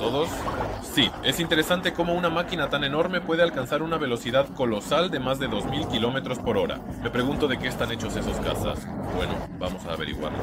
todos. Sí, es interesante cómo una máquina tan enorme puede alcanzar una velocidad colosal de más de 2000 kilómetros por hora. Me pregunto de qué están hechos esos cazas. Bueno, vamos a averiguarlo.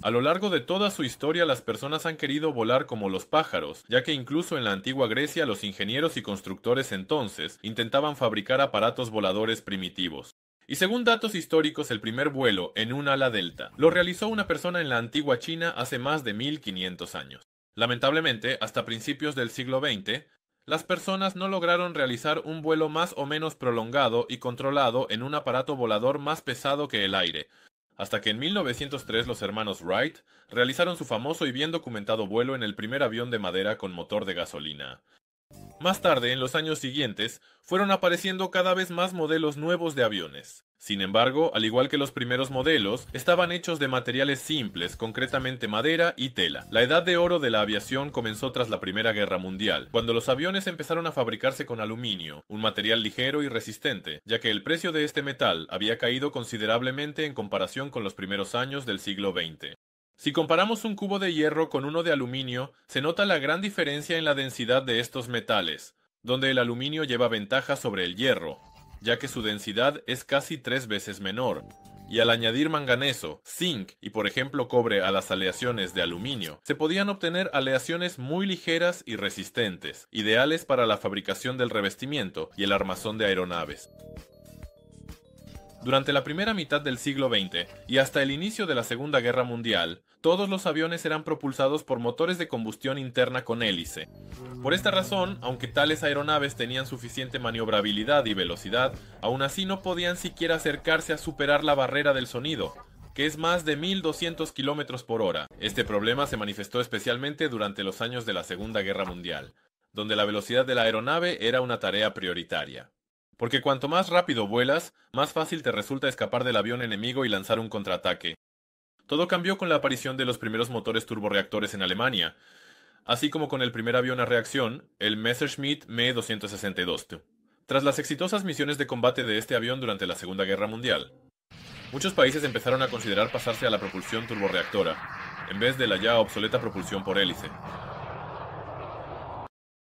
A lo largo de toda su historia, las personas han querido volar como los pájaros, ya que incluso en la antigua Grecia los ingenieros y constructores entonces intentaban fabricar aparatos voladores primitivos. Y según datos históricos, el primer vuelo en un ala delta lo realizó una persona en la antigua China hace más de 1500 años. Lamentablemente, hasta principios del siglo XX, las personas no lograron realizar un vuelo más o menos prolongado y controlado en un aparato volador más pesado que el aire, hasta que en 1903 los hermanos Wright realizaron su famoso y bien documentado vuelo en el primer avión de madera con motor de gasolina. Más tarde, en los años siguientes, fueron apareciendo cada vez más modelos nuevos de aviones. Sin embargo, al igual que los primeros modelos, estaban hechos de materiales simples, concretamente madera y tela. La edad de oro de la aviación comenzó tras la Primera Guerra Mundial, cuando los aviones empezaron a fabricarse con aluminio, un material ligero y resistente, ya que el precio de este metal había caído considerablemente en comparación con los primeros años del siglo XX. Si comparamos un cubo de hierro con uno de aluminio, se nota la gran diferencia en la densidad de estos metales, donde el aluminio lleva ventaja sobre el hierro, ya que su densidad es casi 3 veces menor. Y al añadir manganeso, zinc y por ejemplo cobre a las aleaciones de aluminio, se podían obtener aleaciones muy ligeras y resistentes, ideales para la fabricación del revestimiento y el armazón de aeronaves. Durante la primera mitad del siglo XX y hasta el inicio de la Segunda Guerra Mundial, todos los aviones eran propulsados por motores de combustión interna con hélice. Por esta razón, aunque tales aeronaves tenían suficiente maniobrabilidad y velocidad, aún así no podían siquiera acercarse a superar la barrera del sonido, que es más de 1200 km por hora. Este problema se manifestó especialmente durante los años de la Segunda Guerra Mundial, donde la velocidad de la aeronave era una tarea prioritaria. Porque cuanto más rápido vuelas, más fácil te resulta escapar del avión enemigo y lanzar un contraataque. Todo cambió con la aparición de los primeros motores turborreactores en Alemania, así como con el primer avión a reacción, el Messerschmitt Me 262. Tras las exitosas misiones de combate de este avión durante la Segunda Guerra Mundial, muchos países empezaron a considerar pasarse a la propulsión turborreactora, en vez de la ya obsoleta propulsión por hélice.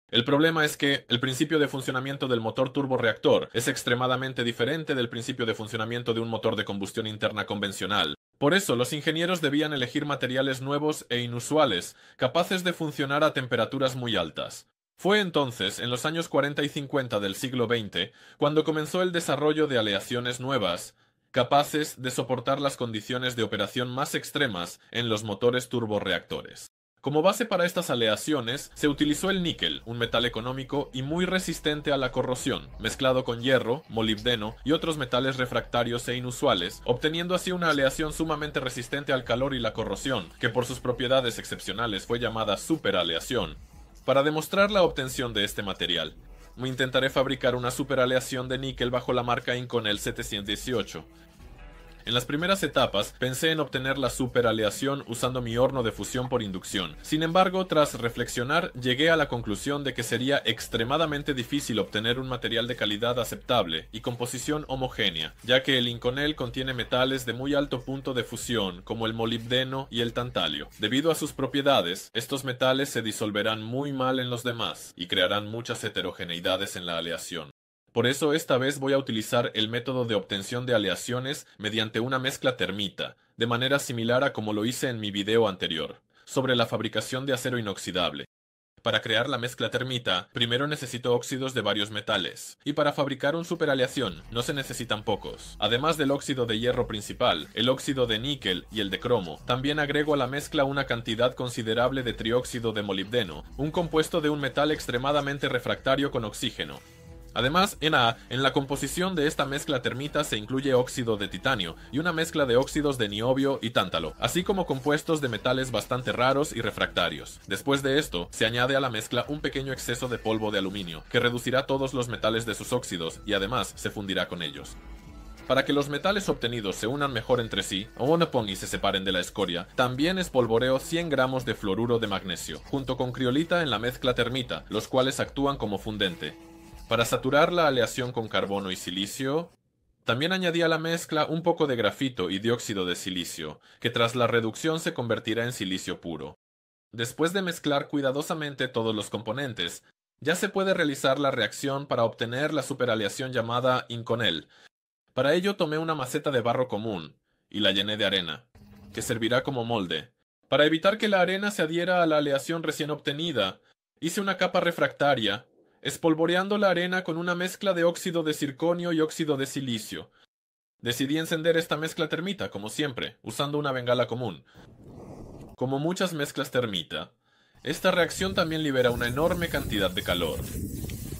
El problema es que el principio de funcionamiento del motor turborreactor es extremadamente diferente del principio de funcionamiento de un motor de combustión interna convencional. Por eso, los ingenieros debían elegir materiales nuevos e inusuales, capaces de funcionar a temperaturas muy altas. Fue entonces, en los años 40 y 50 del siglo XX, cuando comenzó el desarrollo de aleaciones nuevas, capaces de soportar las condiciones de operación más extremas en los motores turborreactores. Como base para estas aleaciones, se utilizó el níquel, un metal económico y muy resistente a la corrosión, mezclado con hierro, molibdeno y otros metales refractarios e inusuales, obteniendo así una aleación sumamente resistente al calor y la corrosión, que por sus propiedades excepcionales fue llamada superaleación. Para demostrar la obtención de este material, intentaré fabricar una superaleación de níquel bajo la marca Inconel 718. En las primeras etapas, pensé en obtener la superaleación usando mi horno de fusión por inducción. Sin embargo, tras reflexionar, llegué a la conclusión de que sería extremadamente difícil obtener un material de calidad aceptable y composición homogénea, ya que el Inconel contiene metales de muy alto punto de fusión, como el molibdeno y el tantalio. Debido a sus propiedades, estos metales se disolverán muy mal en los demás y crearán muchas heterogeneidades en la aleación. Por eso esta vez voy a utilizar el método de obtención de aleaciones mediante una mezcla termita, de manera similar a como lo hice en mi video anterior, sobre la fabricación de acero inoxidable. Para crear la mezcla termita, primero necesito óxidos de varios metales, y para fabricar un superaleación no se necesitan pocos. Además del óxido de hierro principal, el óxido de níquel y el de cromo, también agrego a la mezcla una cantidad considerable de trióxido de molibdeno, un compuesto de un metal extremadamente refractario con oxígeno. Además, en la composición de esta mezcla termita se incluye óxido de titanio y una mezcla de óxidos de niobio y tántalo, así como compuestos de metales bastante raros y refractarios. Después de esto, se añade a la mezcla un pequeño exceso de polvo de aluminio, que reducirá todos los metales de sus óxidos y además se fundirá con ellos. Para que los metales obtenidos se unan mejor entre sí, y se separen de la escoria, también espolvoreo 100 gramos de fluoruro de magnesio, junto con criolita en la mezcla termita, los cuales actúan como fundente. Para saturar la aleación con carbono y silicio, También añadí a la mezcla un poco de grafito y dióxido de silicio, que tras la reducción se convertirá en silicio puro. Después de mezclar cuidadosamente todos los componentes, ya se puede realizar la reacción para obtener la superaleación llamada Inconel. Para ello tomé una maceta de barro común y la llené de arena, que servirá como molde. Para evitar que la arena se adhiera a la aleación recién obtenida, hice una capa refractaria, espolvoreando la arena con una mezcla de óxido de circonio y óxido de silicio. Decidí encender esta mezcla termita, como siempre, usando una bengala común. Como muchas mezclas termita, esta reacción también libera una enorme cantidad de calor.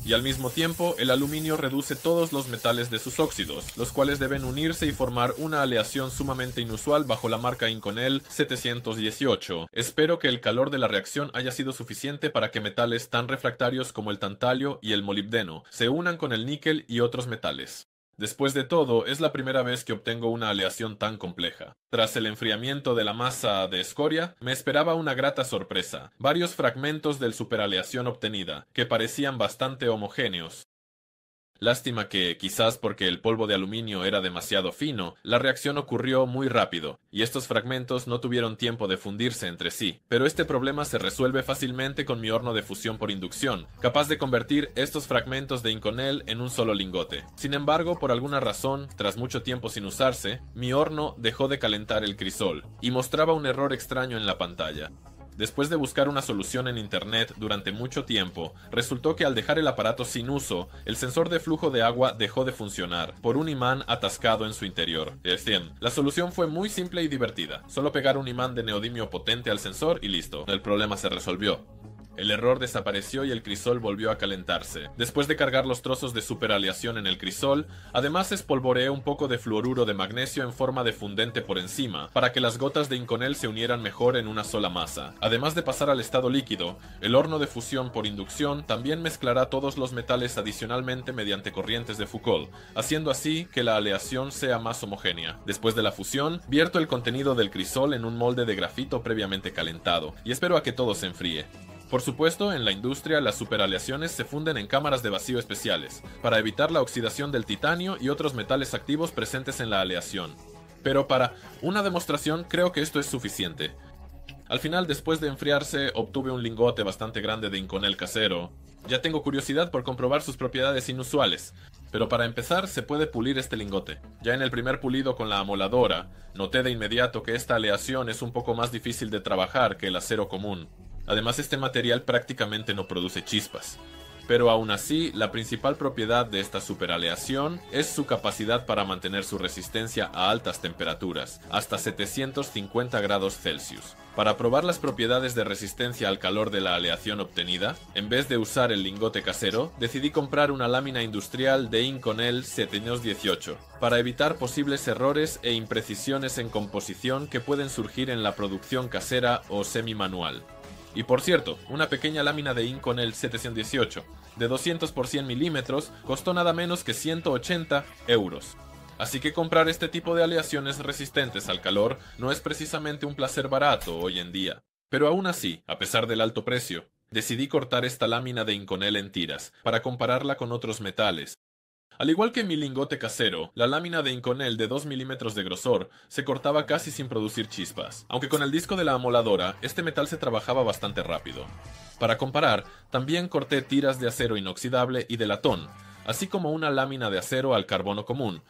Y al mismo tiempo, el aluminio reduce todos los metales de sus óxidos, los cuales deben unirse y formar una aleación sumamente inusual bajo la marca Inconel 718. Espero que el calor de la reacción haya sido suficiente para que metales tan refractarios como el tantalio y el molibdeno se unan con el níquel y otros metales. Después de todo, es la primera vez que obtengo una aleación tan compleja. Tras el enfriamiento de la masa de escoria, me esperaba una grata sorpresa. Varios fragmentos del superaleación obtenida, que parecían bastante homogéneos. Lástima que, quizás porque el polvo de aluminio era demasiado fino, la reacción ocurrió muy rápido, y estos fragmentos no tuvieron tiempo de fundirse entre sí. Pero este problema se resuelve fácilmente con mi horno de fusión por inducción, capaz de convertir estos fragmentos de Inconel en un solo lingote. Sin embargo, por alguna razón, tras mucho tiempo sin usarse, mi horno dejó de calentar el crisol, y mostraba un error extraño en la pantalla. Después de buscar una solución en internet durante mucho tiempo, resultó que al dejar el aparato sin uso, el sensor de flujo de agua dejó de funcionar, por un imán atascado en su interior. Es decir, la solución fue muy simple y divertida. Solo pegar un imán de neodimio potente al sensor y listo. El problema se resolvió. El error desapareció y el crisol volvió a calentarse. Después de cargar los trozos de superaleación en el crisol, además espolvoreé un poco de fluoruro de magnesio en forma de fundente por encima, para que las gotas de Inconel se unieran mejor en una sola masa. Además de pasar al estado líquido, el horno de fusión por inducción también mezclará todos los metales adicionalmente mediante corrientes de Foucault, haciendo así que la aleación sea más homogénea. Después de la fusión, vierto el contenido del crisol en un molde de grafito previamente calentado, y espero a que todo se enfríe. Por supuesto, en la industria las superaleaciones se funden en cámaras de vacío especiales, para evitar la oxidación del titanio y otros metales activos presentes en la aleación. Pero para una demostración creo que esto es suficiente. Al final, después de enfriarse, obtuve un lingote bastante grande de Inconel casero. Ya tengo curiosidad por comprobar sus propiedades inusuales, pero para empezar se puede pulir este lingote. Ya en el primer pulido con la amoladora, noté de inmediato que esta aleación es un poco más difícil de trabajar que el acero común. Además, este material prácticamente no produce chispas. Pero aún así, la principal propiedad de esta superaleación es su capacidad para mantener su resistencia a altas temperaturas, hasta 750 grados Celsius. Para probar las propiedades de resistencia al calor de la aleación obtenida, en vez de usar el lingote casero, decidí comprar una lámina industrial de Inconel 718, para evitar posibles errores e imprecisiones en composición que pueden surgir en la producción casera o semi-manual. Y por cierto, una pequeña lámina de Inconel 718 de 200 por 100 milímetros costó nada menos que 180 euros. Así que comprar este tipo de aleaciones resistentes al calor no es precisamente un placer barato hoy en día. Pero aún así, a pesar del alto precio, decidí cortar esta lámina de Inconel en tiras para compararla con otros metales. Al igual que mi lingote casero, la lámina de Inconel de 2 milímetros de grosor se cortaba casi sin producir chispas, aunque con el disco de la amoladora, este metal se trabajaba bastante rápido. Para comparar, también corté tiras de acero inoxidable y de latón, así como una lámina de acero al carbono común.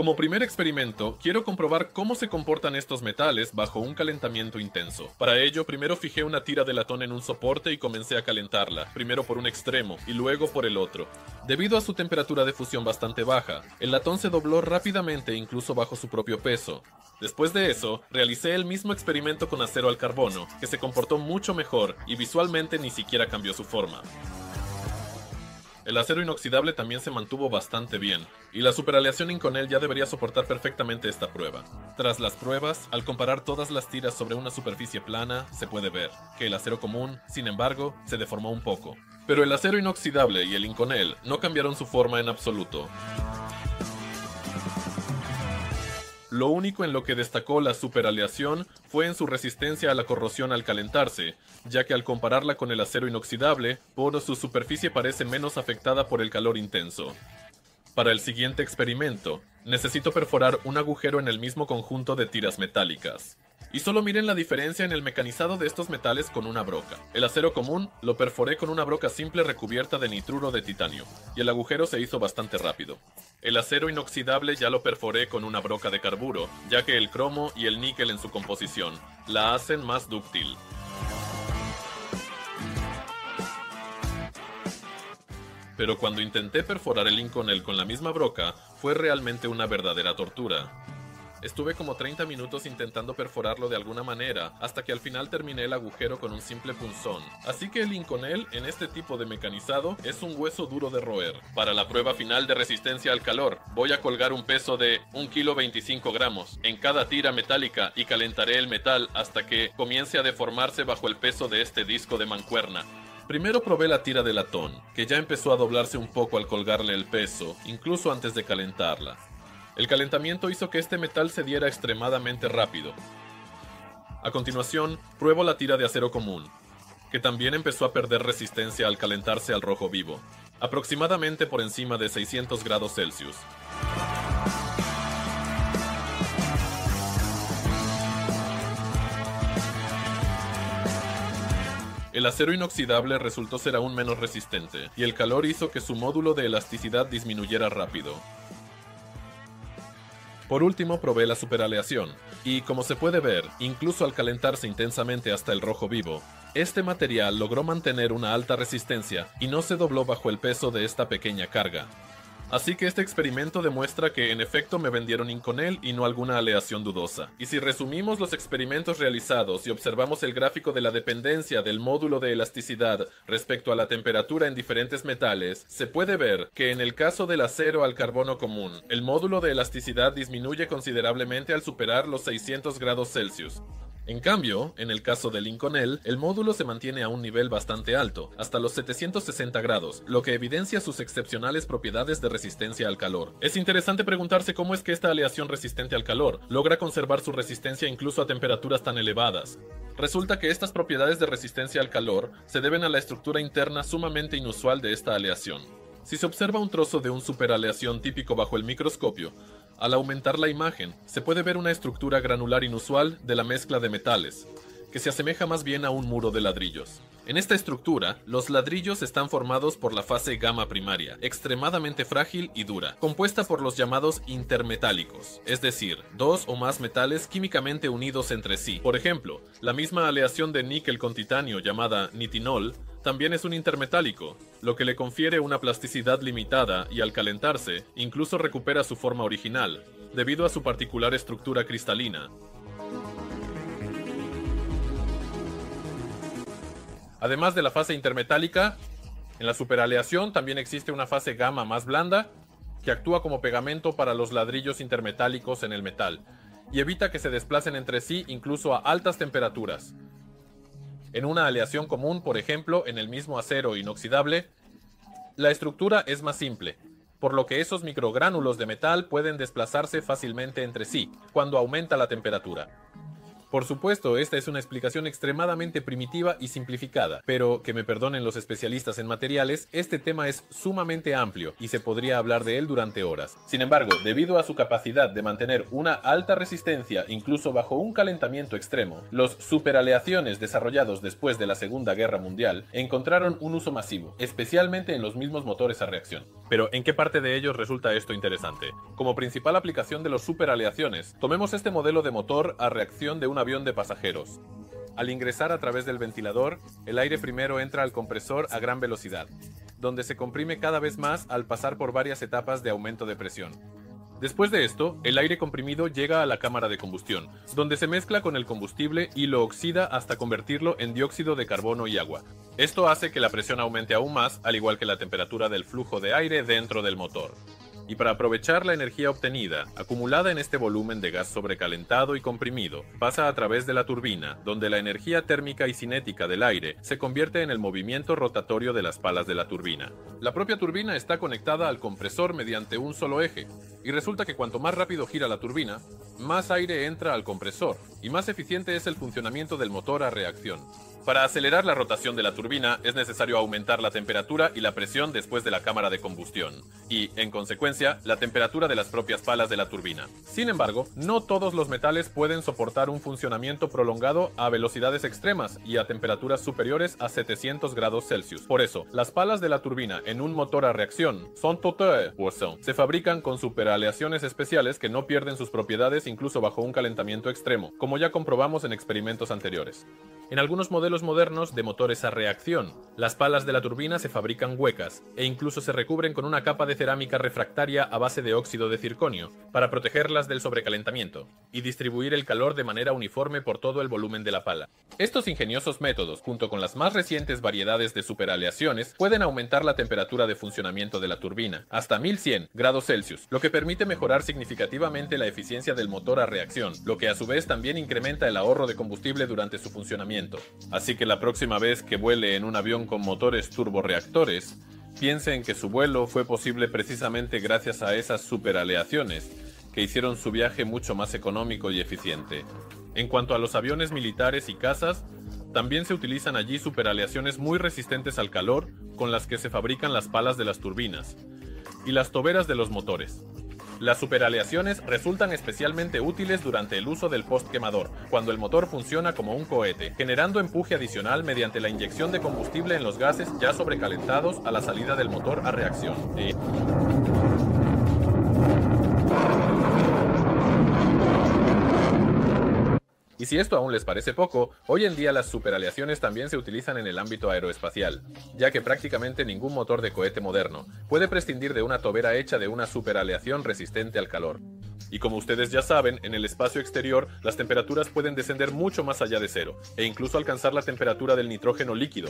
Como primer experimento, quiero comprobar cómo se comportan estos metales bajo un calentamiento intenso. Para ello, primero fijé una tira de latón en un soporte y comencé a calentarla, primero por un extremo y luego por el otro. Debido a su temperatura de fusión bastante baja, el latón se dobló rápidamente incluso bajo su propio peso. Después de eso, realicé el mismo experimento con acero al carbono, que se comportó mucho mejor y visualmente ni siquiera cambió su forma. El acero inoxidable también se mantuvo bastante bien, y la superaleación Inconel ya debería soportar perfectamente esta prueba. Tras las pruebas, al comparar todas las tiras sobre una superficie plana, se puede ver que el acero común, sin embargo, se deformó un poco. Pero el acero inoxidable y el Inconel no cambiaron su forma en absoluto. Lo único en lo que destacó la superaleación fue en su resistencia a la corrosión al calentarse, ya que al compararla con el acero inoxidable, su superficie parece menos afectada por el calor intenso. Para el siguiente experimento, necesito perforar un agujero en el mismo conjunto de tiras metálicas. Y solo miren la diferencia en el mecanizado de estos metales con una broca. El acero común lo perforé con una broca simple recubierta de nitruro de titanio, y el agujero se hizo bastante rápido. El acero inoxidable ya lo perforé con una broca de carburo, ya que el cromo y el níquel en su composición la hacen más dúctil. Pero cuando intenté perforar el Inconel con la misma broca, fue realmente una verdadera tortura. Estuve como 30 minutos intentando perforarlo de alguna manera, hasta que al final terminé el agujero con un simple punzón. Así que el Inconel en este tipo de mecanizado es un hueso duro de roer. Para la prueba final de resistencia al calor, voy a colgar un peso de 1,25 kg en cada tira metálica y calentaré el metal hasta que comience a deformarse bajo el peso de este disco de mancuerna. Primero probé la tira de latón, que ya empezó a doblarse un poco al colgarle el peso, incluso antes de calentarla. El calentamiento hizo que este metal se diera extremadamente rápido. A continuación, pruebo la tira de acero común, que también empezó a perder resistencia al calentarse al rojo vivo, aproximadamente por encima de 600 grados Celsius. El acero inoxidable resultó ser aún menos resistente, y el calor hizo que su módulo de elasticidad disminuyera rápido. Por último, probé la superaleación, y como se puede ver, incluso al calentarse intensamente hasta el rojo vivo, este material logró mantener una alta resistencia y no se dobló bajo el peso de esta pequeña carga. Así que este experimento demuestra que en efecto me vendieron Inconel y no alguna aleación dudosa. Y si resumimos los experimentos realizados y observamos el gráfico de la dependencia del módulo de elasticidad respecto a la temperatura en diferentes metales, se puede ver que en el caso del acero al carbono común, el módulo de elasticidad disminuye considerablemente al superar los 600 grados Celsius. En cambio, en el caso del Inconel, el módulo se mantiene a un nivel bastante alto, hasta los 760 grados, lo que evidencia sus excepcionales propiedades de resistencia al calor. Es interesante preguntarse cómo es que esta aleación resistente al calor logra conservar su resistencia incluso a temperaturas tan elevadas. Resulta que estas propiedades de resistencia al calor se deben a la estructura interna sumamente inusual de esta aleación. Si se observa un trozo de un superaleación típico bajo el microscopio, al aumentar la imagen, se puede ver una estructura granular inusual de la mezcla de metales, que se asemeja más bien a un muro de ladrillos. En esta estructura, los ladrillos están formados por la fase gamma primaria, extremadamente frágil y dura, compuesta por los llamados intermetálicos, es decir, dos o más metales químicamente unidos entre sí. Por ejemplo, la misma aleación de níquel con titanio llamada nitinol también es un intermetálico, lo que le confiere una plasticidad limitada y al calentarse, incluso recupera su forma original, debido a su particular estructura cristalina. Además de la fase intermetálica, en la superaleación también existe una fase gamma más blanda, que actúa como pegamento para los ladrillos intermetálicos en el metal, y evita que se desplacen entre sí incluso a altas temperaturas. En una aleación común, por ejemplo, en el mismo acero inoxidable, la estructura es más simple, por lo que esos microgránulos de metal pueden desplazarse fácilmente entre sí, cuando aumenta la temperatura. Por supuesto, esta es una explicación extremadamente primitiva y simplificada, pero que me perdonen los especialistas en materiales, este tema es sumamente amplio y se podría hablar de él durante horas. Sin embargo, debido a su capacidad de mantener una alta resistencia incluso bajo un calentamiento extremo, los superaleaciones desarrollados después de la Segunda Guerra Mundial encontraron un uso masivo, especialmente en los mismos motores a reacción. Pero, ¿en qué parte de ellos resulta esto interesante? Como principal aplicación de los superaleaciones, tomemos este modelo de motor a reacción de un avión de pasajeros. Al ingresar a través del ventilador, el aire primero entra al compresor a gran velocidad, donde se comprime cada vez más al pasar por varias etapas de aumento de presión. Después de esto, el aire comprimido llega a la cámara de combustión, donde se mezcla con el combustible y lo oxida hasta convertirlo en dióxido de carbono y agua. Esto hace que la presión aumente aún más, al igual que la temperatura del flujo de aire dentro del motor. y para aprovechar la energía obtenida, acumulada en este volumen de gas sobrecalentado y comprimido, pasa a través de la turbina, donde la energía térmica y cinética del aire se convierte en el movimiento rotatorio de las palas de la turbina. La propia turbina está conectada al compresor mediante un solo eje, y resulta que cuanto más rápido gira la turbina, más aire entra al compresor, y más eficiente es el funcionamiento del motor a reacción. Para acelerar la rotación de la turbina es necesario aumentar la temperatura y la presión después de la cámara de combustión, y, en consecuencia, la temperatura de las propias palas de la turbina. Sin embargo, no todos los metales pueden soportar un funcionamiento prolongado a velocidades extremas y a temperaturas superiores a 700 grados Celsius. Por eso, las palas de la turbina en un motor a reacción se fabrican con superaleaciones especiales que no pierden sus propiedades incluso bajo un calentamiento extremo, como ya comprobamos en experimentos anteriores. En algunos modelos modernos de motores a reacción, las palas de la turbina se fabrican huecas e incluso se recubren con una capa de cerámica refractaria a base de óxido de circonio para protegerlas del sobrecalentamiento y distribuir el calor de manera uniforme por todo el volumen de la pala. Estos ingeniosos métodos, junto con las más recientes variedades de superaleaciones, pueden aumentar la temperatura de funcionamiento de la turbina hasta 1100 grados Celsius, lo que permite mejorar significativamente la eficiencia del motor a reacción, lo que a su vez también incrementa el ahorro de combustible durante su funcionamiento. Así que la próxima vez que vuele en un avión con motores turborreactores, piense en que su vuelo fue posible precisamente gracias a esas superaleaciones que hicieron su viaje mucho más económico y eficiente. En cuanto a los aviones militares y cazas, también se utilizan allí superaleaciones muy resistentes al calor con las que se fabrican las palas de las turbinas y las toberas de los motores. Las superaleaciones resultan especialmente útiles durante el uso del postquemador, cuando el motor funciona como un cohete, generando empuje adicional mediante la inyección de combustible en los gases ya sobrecalentados a la salida del motor a reacción. Y si esto aún les parece poco, hoy en día las superaleaciones también se utilizan en el ámbito aeroespacial, ya que prácticamente ningún motor de cohete moderno puede prescindir de una tobera hecha de una superaleación resistente al calor. Y como ustedes ya saben, en el espacio exterior las temperaturas pueden descender mucho más allá de cero, e incluso alcanzar la temperatura del nitrógeno líquido,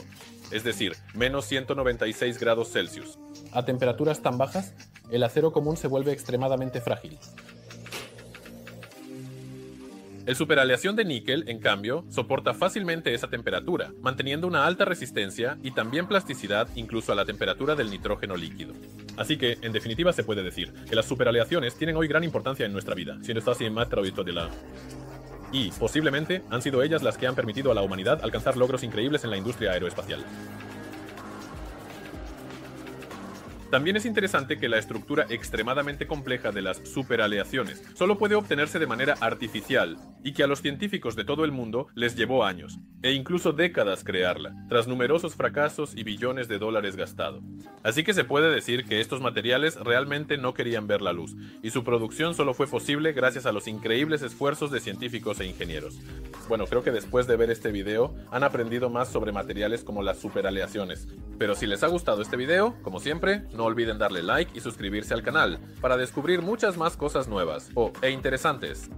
es decir, menos 196 grados Celsius. A temperaturas tan bajas, el acero común se vuelve extremadamente frágil. El superaleación de níquel, en cambio, soporta fácilmente esa temperatura, manteniendo una alta resistencia y también plasticidad incluso a la temperatura del nitrógeno líquido. Así que, en definitiva, se puede decir que las superaleaciones tienen hoy gran importancia en nuestra vida, y, posiblemente, han sido ellas las que han permitido a la humanidad alcanzar logros increíbles en la industria aeroespacial. También es interesante que la estructura extremadamente compleja de las superaleaciones solo puede obtenerse de manera artificial y que a los científicos de todo el mundo les llevó años, e incluso décadas crearla, tras numerosos fracasos y billones de dólares gastados. Así que se puede decir que estos materiales realmente no querían ver la luz, y su producción solo fue posible gracias a los increíbles esfuerzos de científicos e ingenieros. Bueno, creo que después de ver este video han aprendido más sobre materiales como las superaleaciones. Pero si les ha gustado este video, como siempre, no olviden darle like y suscribirse al canal para descubrir muchas más cosas nuevas e interesantes.